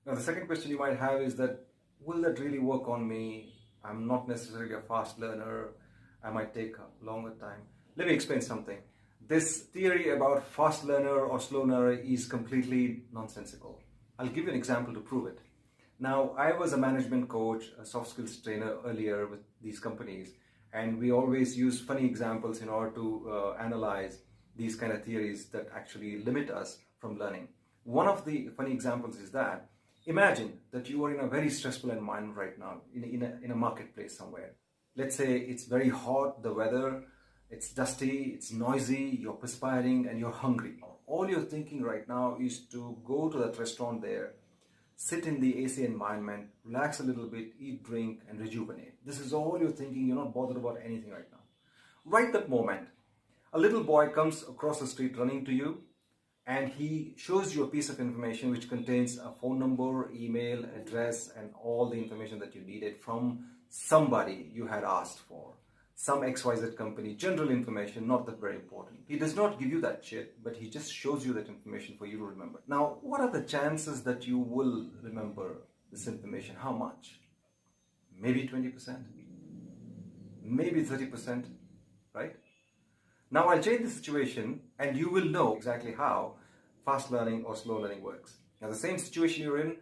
Now, the second question you might have is that, will that really work on me? I'm not necessarily a fast learner. I might take a longer time. Let me explain something. This theory about fast learner or slow learner is completely nonsensical. I'll give you an example to prove it. Now, I was a management coach, a soft skills trainer earlier with these companies, and we always use funny examples in order to analyze these kind of theories that actually limit us from learning. One of the funny examples is that imagine that you are in a very stressful environment right now, in a marketplace somewhere. Let's say it's very hot, the weather, it's dusty, it's noisy, you're perspiring and you're hungry. All you're thinking right now is to go to that restaurant there, sit in the AC environment, relax a little bit, eat, drink, and rejuvenate. This is all you're thinking. You're not bothered about anything right now. Right that moment, a little boy comes across the street running to you, and he shows you a piece of information which contains a phone number, email, address, and all the information that you needed from somebody you had asked for. Some XYZ company, general information, not that very important. He does not give you that shit, but he just shows you that information for you to remember. Now, what are the chances that you will remember this information? How much? Maybe 20%? Maybe 30%, right? Now I'll change the situation and you will know exactly how fast learning or slow learning works. Now the same situation you're in,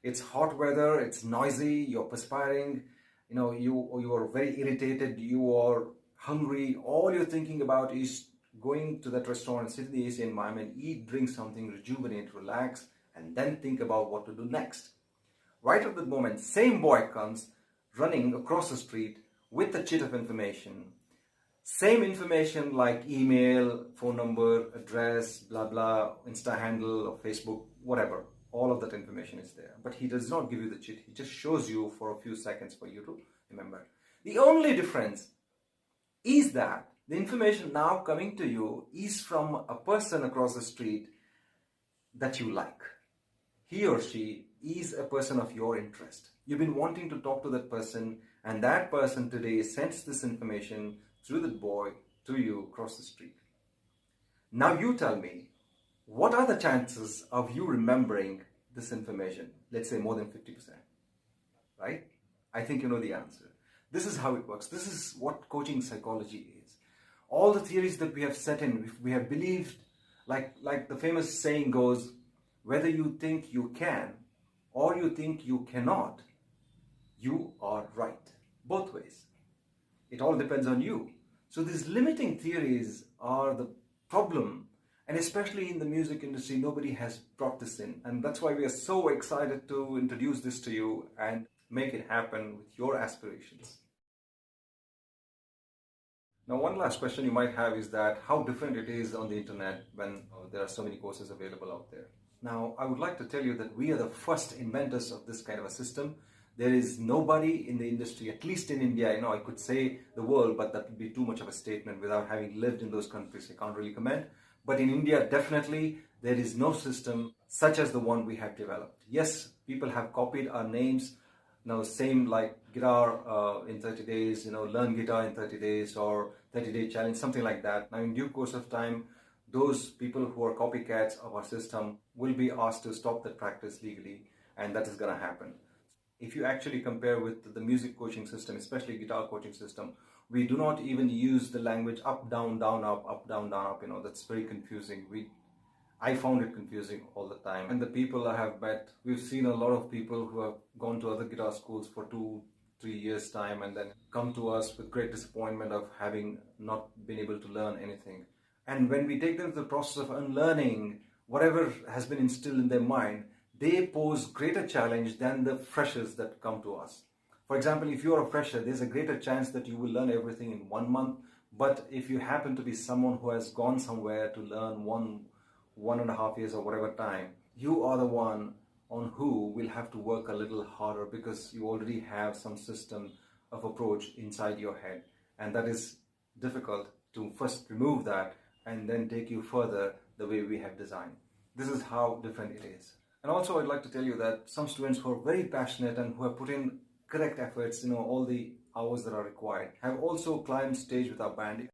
it's hot weather, it's noisy, you're perspiring, you are very irritated, you are hungry, all you're thinking about is going to that restaurant, sit in the AC environment, eat, drink something, rejuvenate, relax, and then think about what to do next. Right at that moment, same boy comes running across the street with a chit of information. Same information like email, phone number, address, blah, blah, Insta handle, or Facebook, whatever. All of that information is there. But he does not give you the cheat. He just shows you for a few seconds for you to remember. The only difference is that the information now coming to you is from a person across the street that you like. He or she is a person of your interest. You've been wanting to talk to that person, and that person today sends this information through the boy to you across the street. Now you tell me, what are the chances of you remembering this information? Let's say more than 50%, right? I think you know the answer. This is how it works. This is what coaching psychology is. All the theories that we have set in, we have believed, like the famous saying goes, whether you think you can or you think you cannot, you are right. Both ways. It all depends on you. So these limiting theories are the problem, and especially in the music industry, nobody has brought this in, and that's why we are so excited to introduce this to you and make it happen with your aspirations. Now, one last question you might have is that how different it is on the internet when there are so many courses available out there. Now, I would like to tell you that we are the first inventors of this kind of a system. There is nobody in the industry, at least in India, I could say the world, but that would be too much of a statement without having lived in those countries. I can't really comment. But in India, definitely, there is no system such as the one we have developed. Yes, people have copied our names. Now, same like guitar in 30 days, learn guitar in 30 days or 30-day challenge, something like that. Now, in due course of time, those people who are copycats of our system will be asked to stop that practice legally, and that is going to happen. If you actually compare with the music coaching system, especially guitar coaching system, we do not even use the language up, down, up, down, up. That's very confusing. I found it confusing all the time. And the people I have met, we've seen a lot of people who have gone to other guitar schools for 2-3 years time and then come to us with great disappointment of having not been able to learn anything. And when we take them to the process of unlearning whatever has been instilled in their mind, they pose greater challenge than the freshers that come to us. For example, if you are a fresher, there's a greater chance that you will learn everything in 1 month. But if you happen to be someone who has gone somewhere to learn 1.5 years or whatever time, you are the one on who will have to work a little harder because you already have some system of approach inside your head. And that is difficult to first remove that and then take you further the way we have designed. This is how different it is. And also I'd like to tell you that some students who are very passionate and who have put in correct efforts, all the hours that are required, have also climbed stage with our band.